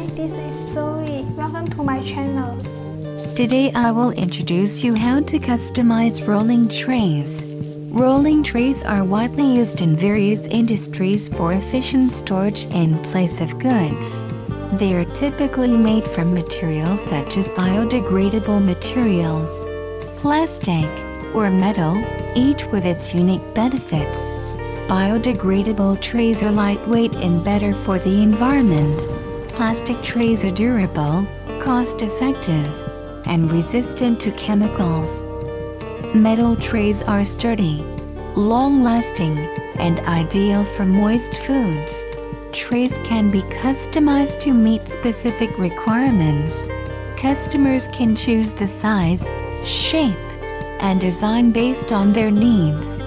Hi, this is Zoe. Welcome to my channel. Today I will introduce you how to customize rolling trays. Rolling trays are widely used in various industries for efficient storage in place of goods. They are typically made from materials such as biodegradable materials, plastic, or metal, each with its unique benefits. Biodegradable trays are lightweight and better for the environment. Plastic trays are durable, cost-effective, and resistant to chemicals. Metal trays are sturdy, long-lasting, and ideal for moist foods. Trays can be customized to meet specific requirements. Customers can choose the size, shape, and design based on their needs.